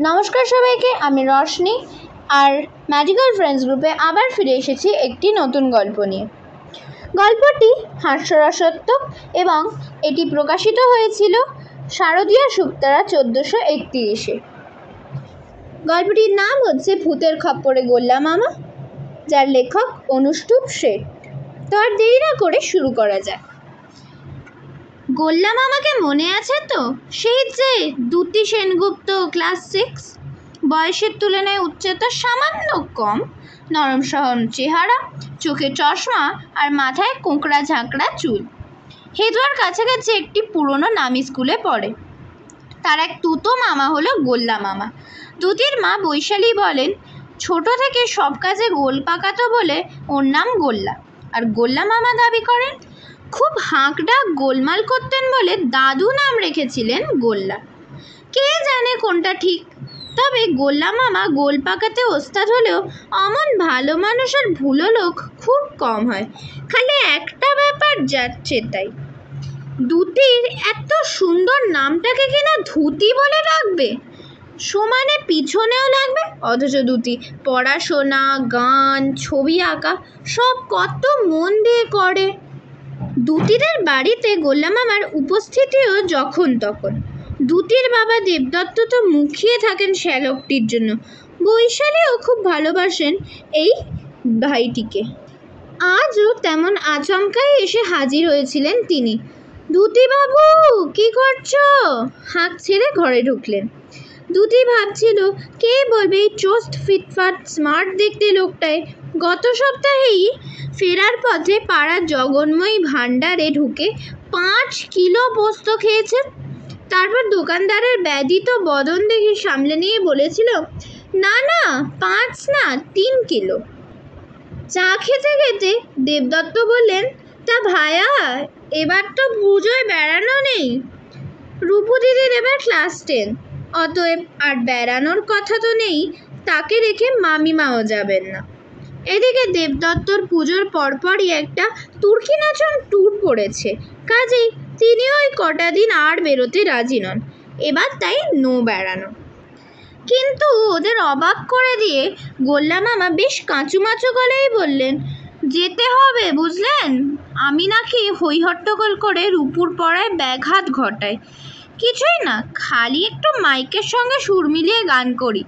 নমস্কার সবাইকে, আমি রশনি আর ম্যাজিক্যাল ফ্রেন্ডস গ্রুপে আবার ফিরে এসেছি একটি নতুন গল্প নিয়ে। গল্পটি হাস্যরসাত্মক এবং এটি প্রকাশিত হয়েছিল শারদীয় শুক্তারা 1431-এ। গল্পটির নাম হচ্ছে ভূতের খপ্পরে গোল্লা মামা, যার লেখক অনুষ্টুপ শেঠ। তো আর দেরি না করে শুরু করা যায়। গোল্লা মামাকে মনে আছে তো? সেই যে দ্যুতি সেনগুপ্ত, ক্লাস 6, বয়সের তুলনায় উচ্চতা সামান্য কম, নরম সহন চেহারা, চোখে চশমা আর মাথায় কোঁকড়া ঝাঁকড়া চুল। হেদুয়ার কাছাকাছি একটি পুরনো নামি স্কুলে পড়ে। তার এক তুতো মামা হলো গোল্লা মামা। দ্যুতির মা বৈশালী বলেন, ছোট থেকে সব কাজে গোল পাকাতো বলে ওর নাম গোল্লা। আর গোল্লা মামা দাবি করেন খুব হাঁক ডাক গোলমাল করতেন বলে দাদু নাম রেখেছিলেন গোল্লা। কে জানে কোনটা ঠিক, তবে গোল্লা মামা গোল পাকাতে ওস্তাদ হলেও অমন ভালো মানুষের ভুলো লোক খুব কম হয়। খালি একটা ব্যাপার যাচ্ছে তাই, দ্যুতির এত সুন্দর নামটাকে কিনা ধুতি বলে রাখবে, সমানে পিছনেও লাগবে। অথচ দ্যুতি পড়াশোনা, গান, ছবি আঁকা সব কত মন দিয়ে করে। দ্যুতিদের বাড়িতে গোল্লা মামার উপস্থিতিও যখন তখন। দ্যুতির বাবা দেবদত্ত তো মুখিয়ে থাকেন শ্যালকটির জন্য। বৈশালীও খুব ভালোবাসেন এই ভাইটিকে। আজও তেমন আচমকাই এসে হাজির হয়েছিলেন তিনি। দ্যুতিবাবু, কি করছো? হাঁক ছেড়ে ঘরে ঢুকলেন। দ্যুতি ভাবছিল, কে বলবে এই চোস্ট ফিটফাট স্মার্ট দেখতে লোকটায় গত সপ্তাহেই ফেরার পথে পাড়ার জগন্ময়ী ভাণ্ডারে ঢুকে 5 কিলো পোস্ত খেয়েছেন। তারপর দোকানদারের ব্যথিত বদন দেখে সামলে নিয়ে বলেছিল, না না 5 না 3 কিলো। চা খেতে খেতে দেবদত্ত বললেন, তা ভায়া, এবার তো পুজোয় বেড়ানো নেই। রূপু দিদির এবার ক্লাস 10, অতএব আর বেড়ানোর কথা তো নেই। তাকে রেখে মামিমাও যাবেন না। এদিকে দেবদত্তর পুজোর পরপরই একটা তুর্কি নাচন ট্যুর পড়েছে, কাজেই তিনিও ওই কটা দিন আর বেরোতে রাজি নন। এবার তাই নো বেড়ানো। কিন্তু ওদের অবাক করে দিয়ে গোল্লা মামা বেশ কাঁচুমাচু গলেই বললেন, যেতে হবে বুঝলেন। আমি নাকি হইহট্টগোল করে রূপুর পড়ায় ব্যাঘাত ঘটাই। কিছুই না, খালি একটু মাইকের সঙ্গে সুর মিলিয়ে গান করি।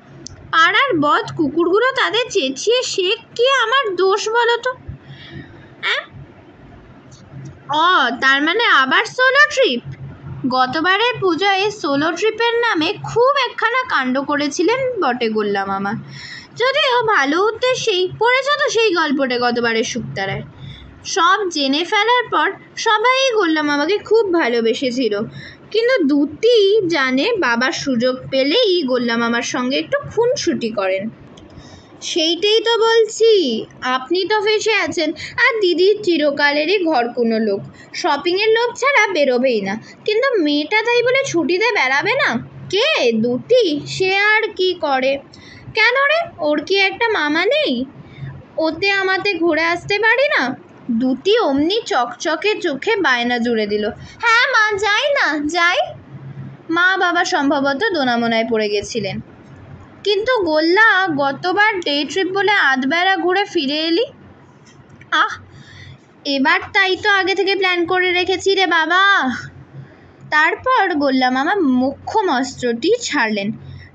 পাড়ার বদ কুকুরগুলো তাদের চেঁচিয়ে সে কি আমার দোষ বলো তো? তার মানে আবার সোলো ট্রিপ? গতবারের পুজোয় সোলো ট্রিপের নামে খুব একখানা কাণ্ড করেছিলেন বটে গোল্লা মামা। যদিও ভালো উদ্দেশ্যেই পড়েছ তো সেই গল্পটা গতবারের শুক্তারায়। সব জেনে ফেলার পর সবাই গোল্লা মামাকে খুব ভালোবেসেছিল, কিন্তু দ্যুতি জানে বাবার সুযোগ পেলেই গোল্লা মামার সঙ্গে একটু খুনসুটি করেন। সেইটাই তো বলছি, আপনি তো ফেসে আছেন, আর দিদির চিরকালেরই ঘর কোনো লোক, শপিংয়ের লোক ছাড়া বেরোবেই না। কিন্তু মেয়েটা তাই বলে ছুটিতে বেড়াবে না? কে? দ্যুতি। সে আর কি করে? কেন রে, ওর কি একটা মামা নেই? ওতে আমাতে ঘুরে আসতে পারি না? দ্যুতি অমনি চকচকে চোখে বায়না জুড়ে দিল, হ্যাঁ মা, যাই না, যাই। মা বাবা সম্ভবত দোনামোনায় পড়ে গেছিলেন। কিন্তু গোল্লা, গতবার ডে ট্রিপ বলে আধবেলা ঘুরে ফিরে এলি। এবার তাই তো আগে থেকে প্ল্যান করে রেখেছি রে বাবা। তারপর গোল্লা মামা মোক্ষম অস্ত্রটি ছাড়লেন।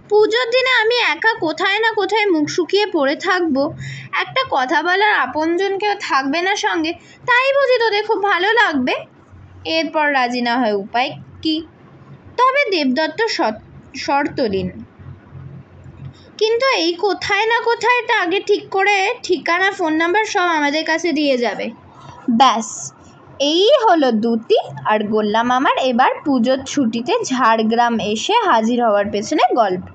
পুজোর দিনে আমি একা কোথায় না কোথায় মুখ শুকিয়ে পড়ে থাকবো, একটা কথা বলার আপনজন কেউ থাকবে না সঙ্গে, তাই বুঝি তোদের খুব ভালো লাগবে। এরপর রাজি না হয় উপায় কি? তবে দেবদত্ত শর্ত দিন, কিন্তু এই কোথায় না কোথায়টা আগে ঠিক করে ঠিকানা, ফোন নাম্বার সব আমাদের কাছে দিয়ে যাবে। ব্যাস, এই হলো দ্যুতি আর গোল্লা মামার এবার পুজোর ছুটিতে ঝাড়গ্রাম এসে হাজির হওয়ার পেছনে গল্প।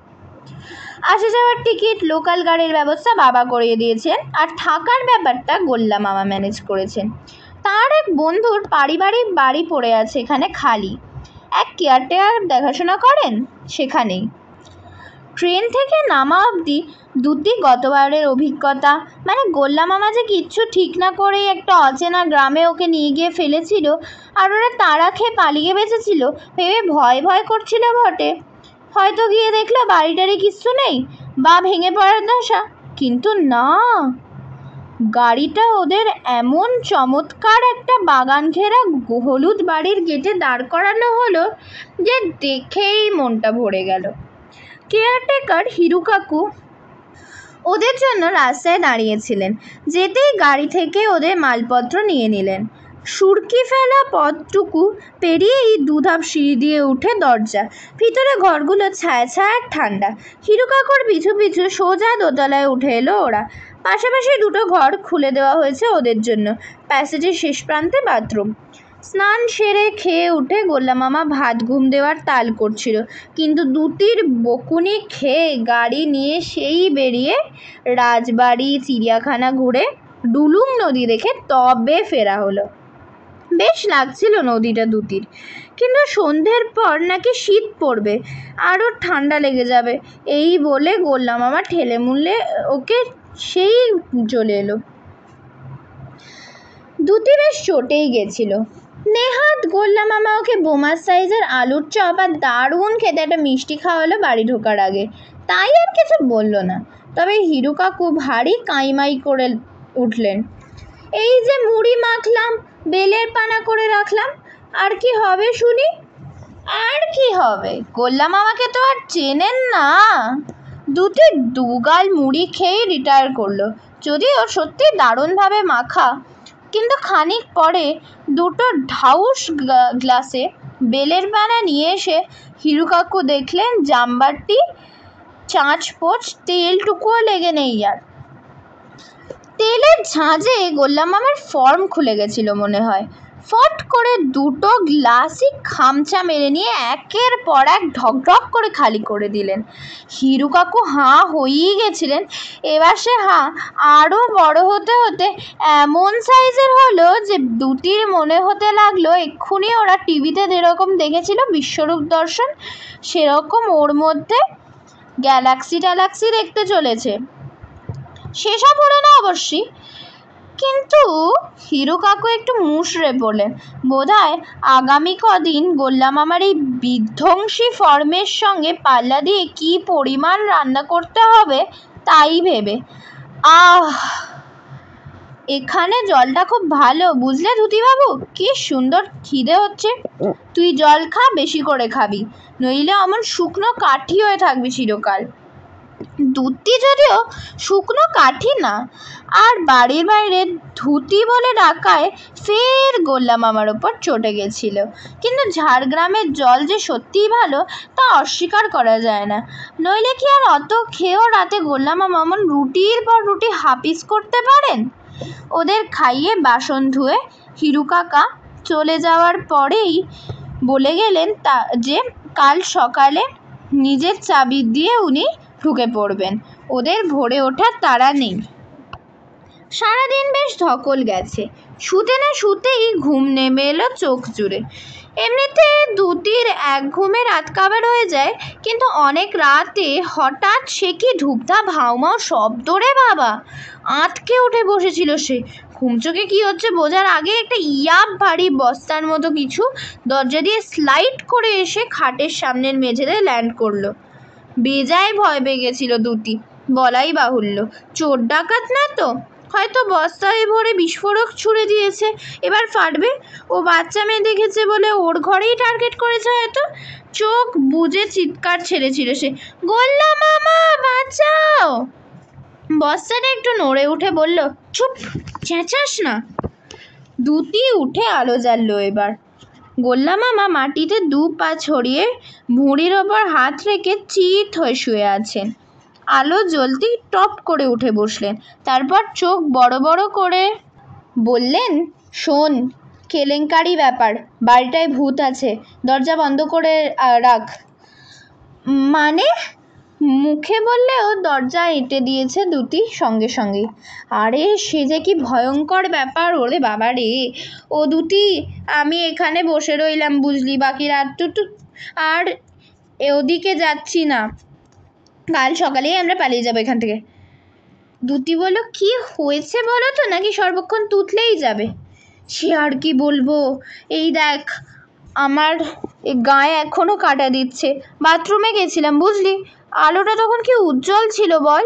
আসা যাওয়ার টিকিট, লোকাল গাড়ির ব্যবস্থা বাবা করিয়ে দিয়েছেন, আর থাকার ব্যাপারটা গোল্লা মামা ম্যানেজ করেছেন। তার এক বন্ধুর পারিবারিক বাড়ি পড়ে আছে এখানে খালি, এক কেয়ারটেকার দেখাশোনা করেন সেখানেই। ট্রেন থেকে নামা অবধি দ্যুতি গতবারের অভিজ্ঞতা, মানে গোল্লা মামা যে কিচ্ছু ঠিক না করেই একটা অচেনা গ্রামে ওকে নিয়ে গিয়ে ফেলেছিল আর ওরা তাড়া খেয়ে পালিয়ে বেঁচেছিল ভেবে ভয় ভয় করছিল বটে। হয়তো গিয়ে দেখলো বাড়িটারি কিচ্ছু নেই বা ভেঙে পড়ার দশা, কিন্তু না, গাড়িটা ওদের এমন চমৎকার একটা বাগান ঘেরা হলুদ বাড়ির গেটে দাঁড় করানো হলো যে দেখেই মনটা ভরে গেল। কেয়ারটেকার হিরু কাকু ওদের জন্য রাস্তায় দাঁড়িয়েছিলেন, যেতেই গাড়ি থেকে ওদের মালপত্র নিয়ে নিলেন। সুরকি ফেলা পথটুকু পেরিয়েই দুধাপ সিঁড়ি দিয়ে উঠে দরজা, ভিতরে ঘরগুলো ছায়া ছায়া ঠান্ডা। হিরু কাকুর পিছু পিছু সোজা দোতলায় উঠে এলো ওরা। পাশাপাশি দুটো ঘর খুলে দেওয়া হয়েছে ওদের জন্য, প্যাসেজের শেষ প্রান্তে বাথরুম। স্নান সেরে খেয়ে উঠে গোল্লা মামা ভাত ঘুম দেওয়ার তাল করছিল, কিন্তু দুটির বকুনি খেয়ে গাড়ি নিয়ে সেই বেরিয়ে রাজবাড়ি চিড়িয়াখানা ঘুরে ডুলুং নদী দেখে তবে ফেরা হলো। বেশ লাগছিল নদীটা দুটির, কিন্তু সন্ধ্যের পর নাকি শীত পড়বে, আরও ঠান্ডা লেগে যাবে, এই বলে গোল্লা মামা ঠেলে মুলে ওকে সেই চলে এলো। দুটি বেশ চটেই গেছিল। নেহাত গোল্লা মামা ওকে বোমার সাইজের আলুর চপ আর দারুণ খেতে একটা মিষ্টি খাওয়ালো বাড়ি ঢোকার আগে, তাই আর কিছু বলল না। তবে হিরু কাকু ভারী কাইমাই করে উঠলেন, এই যে মুড়ি মাখলাম, বেলের পানা করে রাখলাম, আর কি হবে শুনি? আর কি হবে, গোল্লা মামাকে তো আর চেনেন না। দুটি দুগাল মুড়ি খেয়েই রিটায়ার করলো, যদিও সত্যি দারুণভাবে মাখা। কিন্তু খানিক পরে দুটো ঢাউস গ্লাসে বেলের পানা নিয়ে এসে হিরু কাকু দেখলেন জাম্বারটি চাঁচ পোচ, তেলটুকুও লেগে নেই আর। তেলের ঝাঁঝে গোল্লা মামার ফর্ম খুলে গেছিল মনে হয়। ফট করে দুটো গ্লাসই খামচা মেরে নিয়ে একের পর এক ঢকঢক করে খালি করে দিলেন। হিরু কাকু হাঁ হয়েই গেছিলেন। এবার সে হাঁ আরও বড় হতে হতে এমন সাইজের হলো যে দুটির মনে হতে লাগলো এক্ষুনি ওরা টিভিতে যেরকম দেখেছিল বিশ্বরূপ দর্শন, সেরকম ওর মধ্যে গ্যালাক্সি ট্যালাক্সি দেখতে চলেছে। সেসব হলো না অবশ্যই, কিন্তু হিরু কাকু একটু মুষড়ে পড়লেন, বোধহয় আগামী কদিন গোল্লা মামার এই বিধ্বংসী ফর্মের সঙ্গে পাল্লা দিয়ে কি পরিমাণ রান্না করতে হবে তাই ভেবে। এখানে জলটা খুব ভালো, বুঝলে ধুতিবাবু, কি সুন্দর খিদে হচ্ছে। তুই জল খা, বেশি করে খাবি, নইলে অমন শুকনো কাঠি হয়ে থাকবি চিরকাল। ধুতি যদিও শুকনো কাঠি না, আর বাড়ির বাইরে ধুতি বলে ডাকায় ফের গোল্লা মামার ওপর চটে গেছিল। কিন্তু ঝাড়গ্রামের জল যে সত্যিই ভালো তা অস্বীকার করা যায় না, নইলে কি আর অত খেয়েও রাতে গোল্লা মামা অমন রুটির পর রুটি হাপিস করতে পারেন? ওদের খাইয়ে বাসন ধুয়ে হিরু কাকা চলে যাওয়ার পরেই বলে গেলেন যে কাল সকালে নিজের চাবি দিয়ে উনি ঢুকে পড়বেন, ওদের ভোরে ওঠার তাড়া নেই। সারাদিন বেশ ধকল গেছে, শুতে না শুতেই ঘুম নেমে এলো চোখ জুড়ে। এমনিতে দুটির এক ঘুমে রাত কাবার হয়ে যায়, কিন্তু অনেক রাতে হঠাৎ সে কি ধূপধাপ হাউমাউ শব্দ রে বাবা! আঁতকে উঠে বসেছিল সে। ঘুম চোখে কী হচ্ছে বোঝার আগে একটা ইয়াব ভারী বস্তার মতো কিছু দরজা দিয়ে স্লাইড করে এসে খাটের সামনের মেঝেতে ল্যান্ড করলো। বেজায় ভয় পেয়ে গেছিল দুটি, বলাই বাহুল্য। চোর ডাকাত না তো, হয়তো বস্তায় ভরে বিস্ফোরক ছুড়ে দিয়েছে, এবার ফাটবে। ও বাচ্চা মেয়ে দেখেছে বলে ওর ঘরেই টার্গেট করেছে হয়তো। চোখ বুজে চিৎকার ছেড়েছিল সে, গোল্লা মামা বাঁচাও! বস্তাটা একটু নড়ে উঠে বলল, চুপ, চেঁচাস না। দুটি উঠে আলো জ্বাললো এবার। গোল্লা মামা মাটিতে দু পা ছড়িয়ে ভুঁড়ির ওপর হাত রেখে চিত হয়ে শুয়ে আছেন। আলো জ্বলতেই টপ করে উঠে বসলেন, তারপর চোখ বড় বড় করে বললেন, শোন, কেলেঙ্কারি ব্যাপার, বাড়িটায় ভূত আছে, দরজা বন্ধ করে রাখ। মানে? মুখে বললেও দরজা এঁটে দিয়েছে দুটি সঙ্গে সঙ্গেই। আরে সে যে কি ভয়ঙ্কর ব্যাপার, ওরে বাবা রে! ও দুটি, আমি এখানে বসে রইলাম বুঝলি বাকি রাতটুকু, আর ওদিকে যাচ্ছি না, কাল সকালেই আমরা পালিয়ে যাবো এখান থেকে। দুটি বলল, কি হয়েছে বলো তো, নাকি সর্বক্ষণ তুতলেই যাবে? সে আর কি বলবো, এই দেখ আমার গায়ে এখনও কাটা দিচ্ছে। বাথরুমে গেছিলাম বুঝলি, আলোটা তখন কি উজ্জ্বল ছিল বল,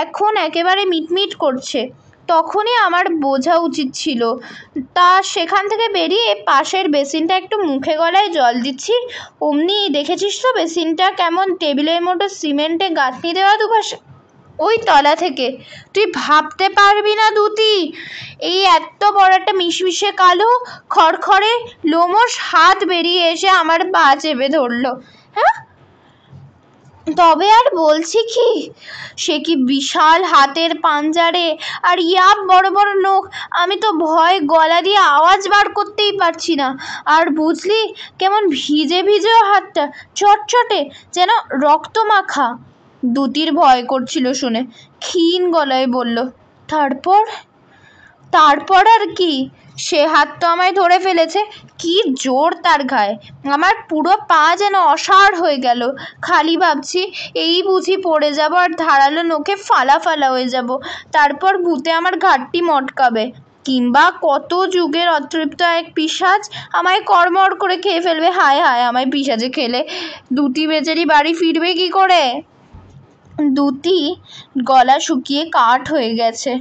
এখন একেবারে মিটমিট করছে। তখনই আমার বোঝা উচিত ছিল। তা সেখান থেকে বেরিয়ে পাশের বেসিনটা একটু মুখে গলায় জল দিচ্ছি, অমনি দেখেছিস তো বেসিনটা কেমন টেবিলের মতো সিমেন্টে গাঁথনি দেওয়া দুপাশে। ওই তলা থেকে তুই ভাবতে পারবি না দ্যুতি, এই এত বড় একটা মিশমিশে কালো খড়খড়ে লোমশ হাত বেরিয়ে এসে আমার পা চেপে ধরলো। হ্যাঁ, তবে আর বলছি কি, সে কি বিশাল হাতের পাঞ্জারে আর ইয়াব বড় বড় নখ, আমি তো ভয় গলা দিয়ে আওয়াজ বার করতেই পারছি না। আর বুঝলি কেমন ভিজে ভিজেও হাতটা, চটচটে, যেন রক্ত মাখা। দ্যুতির ভয় করছিল শুনে ক্ষীণ গলায় বলল, তারপর? তারপর আর কি, সে হাত তো আমায় ধরে ফেলেছে, কি জোর তার গায়ে, আমার পুরো পা যেন অসাড় হয়ে গেল। খালি ভাবছি এই বুঝি পড়ে যাব আর ধারালো নখে ফালা ফালা হয়ে যাব, তারপর ভূতে আমার ঘাটটি মটকাবে, কিংবা কত যুগের অতৃপ্ত এক পিশাচ আমায় কড়মড় করে খেয়ে ফেলবে। হায় হায়, আমায় পিশাচে খেলে দ্যুতি বেচারি বাড়ি ফিরবে কি করে? দ্যুতি গলা শুকিয়ে কাঠ হয়ে গেছে,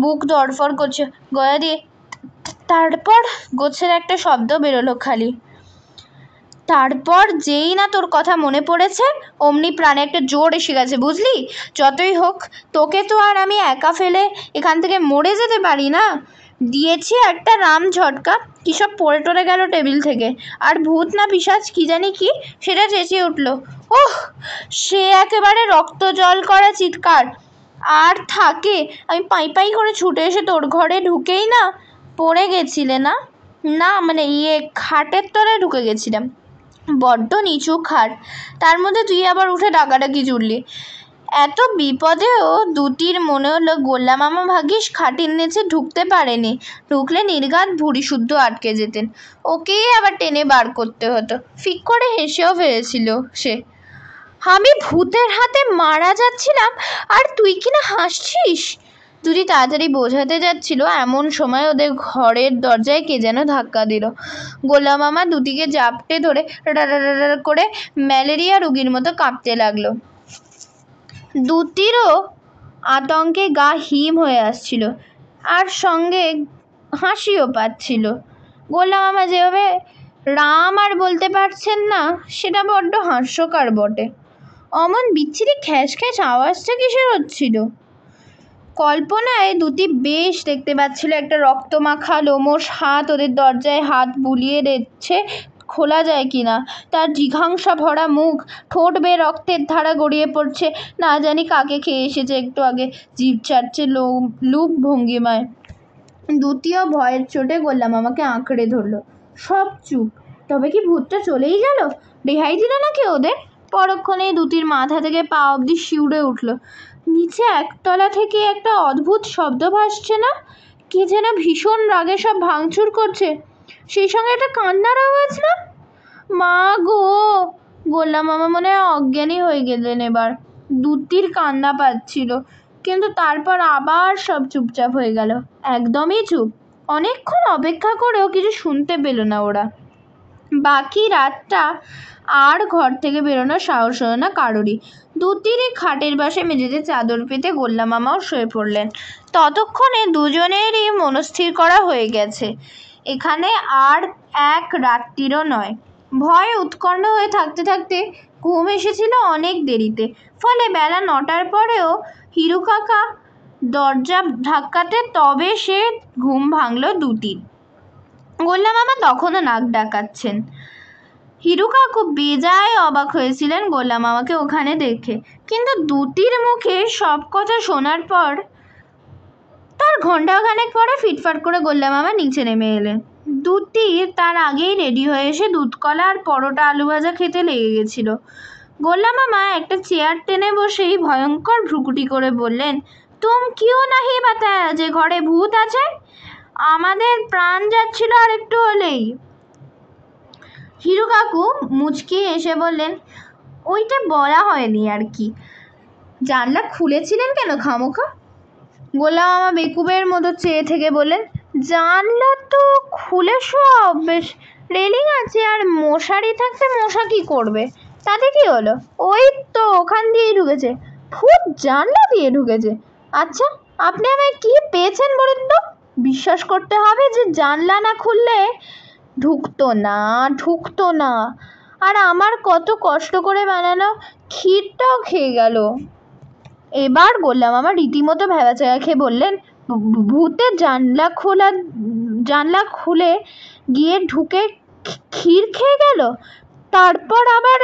বুক ধড়ফড় করছে, গলা দিয়ে তারপর গোছের একটা শব্দ বেরোলো খালি। তারপর যেই না তোর কথা মনে পড়েছে অমনি প্রাণে একটা জোর এসে গেছে বুঝলি। যতই হোক তোকে তো আর আমি একা ফেলে এখান থেকে মরে যেতে পারি না। দিয়েছি একটা রাম ঝটকা, কী সব পড়ে টরে গেল টেবিল থেকে, আর ভূত না পিশাচ কি জানি কি সেটা চেঁচিয়ে উঠলো। ওহ, সে একেবারে রক্ত জল করা চিৎকার। আর থাকে, আমি পাই পাই করে ছুটে এসে তোর ঘরে ঢুকেই না পড়ে গেছিলে না, না মানে খাটের তলায় ঢুকে গেছিলাম, বড্ড নিচু খাট, তার মধ্যে তুই আবার উঠে ডাকাডাকি জুড়লি। এত বিপদেও দ্যুতির মনে হলো গোল্লা মামা ভাগ্যিস খাটির নিচে ঢুকতে পারেনি, ঢুকলে নির্ঘাত ভুঁড়ি শুদ্ধ আটকে যেতেন, ওকেই আবার টেনে বার করতে হতো। ফিক করে হেসেও ফেলেছিল সে। আমি ভূতের হাতে মারা যাচ্ছিলাম আর তুই কিনা হাসছিস। দুটি তাড়াতাড়ি বোঝাতে যাচ্ছিল, এমন সময় ওদের ঘরের দরজায় কে যেন ধাক্কা দিল। গোলা মামা দুটিকে জাপটে ধরে রাড়ারাড়া করে ম্যালেরিয়া রোগীর মতো কাঁপতে লাগলো। দুটিরও আতঙ্কে গা হিম হয়ে আসছিল, আর সঙ্গে হাসিও পাচ্ছিল। গোলা মামা যেভাবে রাম আর বলতে পারছেন না সেটা বড্ড হাস্যকর বটে। অমন বিচ্ছিরি খ্যাস খ্যাস আওয়াজটা কিসের হচ্ছিল? কল্পনায় দ্যুতি বেশ দেখতে পাচ্ছিল একটা রক্তমাখা লোমশ হাত ওদের দরজায় হাত বুলিয়ে দিচ্ছে, খোলা যায় কিনা, তার জিঘাংসা ভরা মুখ, ঠোঁট বেয়ে রক্তের ধারা গড়িয়ে পড়ছে, না জানি কাকে খেয়ে এসেছে একটু আগে, জিভ চাটছে লুপ ভঙ্গিমায়। দ্যুতিও ভয়ের চোটে গোল্লা মামাকে আঁকড়ে ধরলো। সব চুপ, তবে কি ভূতটা চলেই গেল? রেহাই দিল নাকি ওদের? পরক্ষণেই দ্যুতির মাথা থেকে পা অবধি শিউরে উঠল। নিচে একতলা থেকে একটা অদ্ভুত শব্দ ভাসছে না, কে যেন ভীষণ রাগে সব ভাঙচুর করছে, সেই সঙ্গে একটা কান্নার আওয়াজ না? মা গো! গোল্লা মামা মনে হয় অজ্ঞানী হয়ে গেলেন এবার। দ্যুতির কান্না পাচ্ছিল, কিন্তু তারপর আবার সব চুপচাপ হয়ে গেল, একদমই চুপ। অনেকক্ষণ অপেক্ষা করেও কিছু শুনতে পেল না ওরা। বাকি রাতটা আর ঘর থেকে বেরোনোর সাহস হলো না কারোরই। দ্যুতিরই খাটের পাশে মেঝেতে চাদর পেতে গোল্লা মামাও শুয়ে পড়লেন। ততক্ষণে দুজনেরই মনস্থির করা হয়ে গেছে, এখানে আর এক রাত্রিরও নয়। ভয়ে উৎকণ্ঠ হয়ে থাকতে থাকতে ঘুম এসেছিল অনেক দেরিতে, ফলে বেলা 9টার পরেও হিরু কাকা দরজা ধাক্কাতে তবে সে ঘুম ভাঙল দ্যুতির। গোল্লা মামা তখনও নাক ডাকাচ্ছেন। হিরু কাকু বেজায় অবাক হয়েছিলেন গোল্লা মামাকে ওখানে দেখে, কিন্তু দ্যুতির মুখে সব কথা শোনার পর তার ঘণ্টাখানেক পরে ফিটফাট করে গোল্লা মামা নিচে নেমে এলেন। দ্যুতি তার আগেই রেডি হয়ে এসে দুধকলা আর পরোটা আলু ভাজা খেতে লেগে গেছিল। গোল্লা মামা একটা চেয়ার টেনে বসেই ভয়ঙ্কর ভ্রুকুটি করে বললেন, তুম কিউ নাহি বাতায়া যে ঘরে ভূত আছে? আমাদের প্রাণ যাচ্ছিল আর একটু হলেই। হিরু কাকু মুচকি এসে বললেন, ওইটা বলা হয়নি আর কি। জানলা খুলেছিলেন কেন খামোখা? গোল্লা মামা বেকুবের মতো চেয়ে থেকে বললেন, জানলা তো খুলে সব বেশ রেলিং আছে আর মশারি থাকতে মশা কি করবে? তাতে কি হলো? ওই তো ওখান দিয়েই ঢুকেছে। ভূত জানলা দিয়ে ঢুকেছে? আচ্ছা, আপনি আমায় কি পেয়েছেন বলুন তো? বিশ্বাস করতে হবে যে জানলা না খুললে ঢুকতো না। আর আমার কত কষ্ট করে বানানো ক্ষীরটাও খেয়ে গেল। এবার গোল্লা মামা রীতিমতো ভ্যাবাচ্যাকা খেয়ে বললেন, ভূতে জানলা খুলে গিয়ে ঢুকে ক্ষীর খেয়ে গেল, তারপর আবার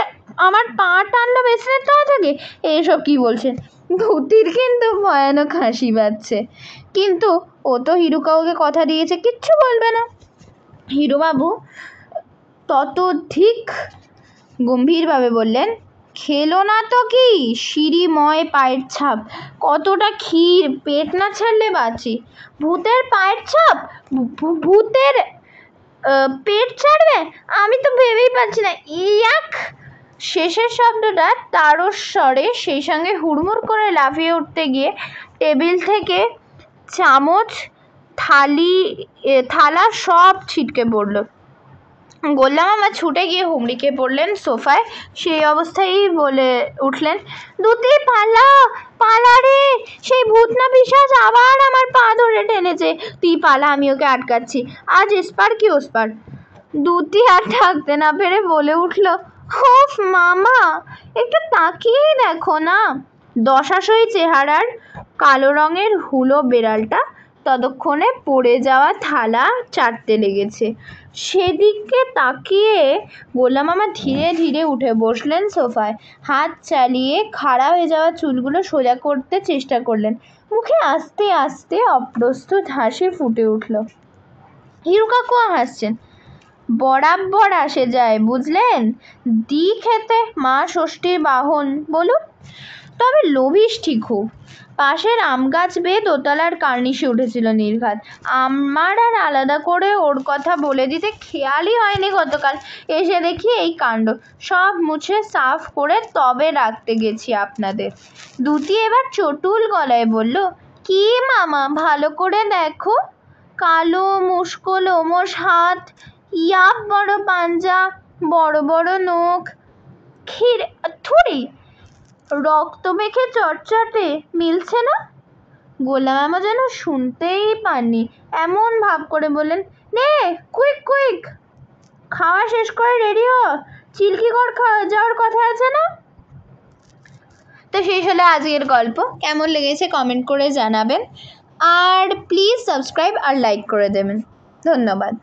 আমার পা টানলো বেসনের তলা থেকে? এসব কি বলছেন? ভূতির কিন্তু ভয়ানক হাসি পাচ্ছে, কিন্তু ও তো হিরুকাকুকে কথা দিয়েছে কিচ্ছু বলবে না। হিরুবাবু ততোধিক গম্ভীরভাবে বললেন, খেলো না তো কি, সিঁড়িময় পায়ের ছাপ, কতটা ক্ষীর পেট না ছাড়লে বাঁচি। ভূতের পায়ের ছাপ? ভূতের পেট ছাড়বে? আমি তো ভেবেই পাচ্ছি না। ইয়াক! শেষের শব্দটা তারস্বরে, সেই সঙ্গে হুড়মুড় করে লাফিয়ে উঠতে গিয়ে টেবিল থেকে চামচ থালা সব ছিটকে পড়ল। গোল্লা মামা ছুটে গিয়ে হুমড়ি খেয়ে পড়লেন সোফায়। সেই অবস্থায় বলে উঠলেন, দুতি পালা রে, সেই ভূত না পিশাচ আবার আমার পা ধরে টেনেছে। তুই পালা, আমি ওকে আটকাচ্ছি। আজ এসপার কি ওসপার। দুতি আর থাকতে না পেরে বলে উঠল, ওফ মামা, একটু তাকিয়েই দেখো না। দশাসই চেহারার কালো রঙের হুলো বেড়ালটা ততক্ষণে পড়ে যাওয়া থালা চাটতে লেগেছে। সেদিকে তাকিয়ে গোল্লা মামা ধীরে ধীরে উঠে বসলেন সোফায়। হাত চালিয়ে খাড়া হয়ে যাওয়া চুলগুলো সোজা করতে চেষ্টা করলেন। মুখে আস্তে আস্তে অপ্রস্তুত হাসি ফুটে উঠল। হিরুকাকুও হাসছেন। বরাবর আসে যায় বুঝলেন, দি খেতে মা ষষ্ঠীর বাহন বলুন। তবে লোভিস ঠিক খুব। পাশের আম গাছ বেয়ে দোতলার কার্নিশে উঠেছিল নির্ঘাত। আমার আর আলাদা করে ওর কথা বলে দিতে খেয়ালই হয়নি গতকাল। এসে দেখি এই কাণ্ড। সব মুছে সাফ করে তবে রাখতে গেছি আপনাদের। দুতি এবার চটুল গলায় বলল, কি মামা, ভালো করে দেখো। কালো মুস্কো লোমশ হাত, ইয়াব বড় পাঞ্জা, বড় বড় নখ, থুড়ি রক্ত মেখে চটচটে, মিলছে না? গোল্লা মামা যেন শুনতেই পাননি, এমন ভাব করে বললেন, নে কুইক খাওয়া শেষ করে রেডি হ, চিল্কিগড় যাওয়ার কথা আছে না? তো শেষ হলো আজকের গল্প। কেমন লেগেছে কমেন্ট করে জানাবেন, আর প্লিজ সাবস্ক্রাইব আর লাইক করে দেবেন। ধন্যবাদ।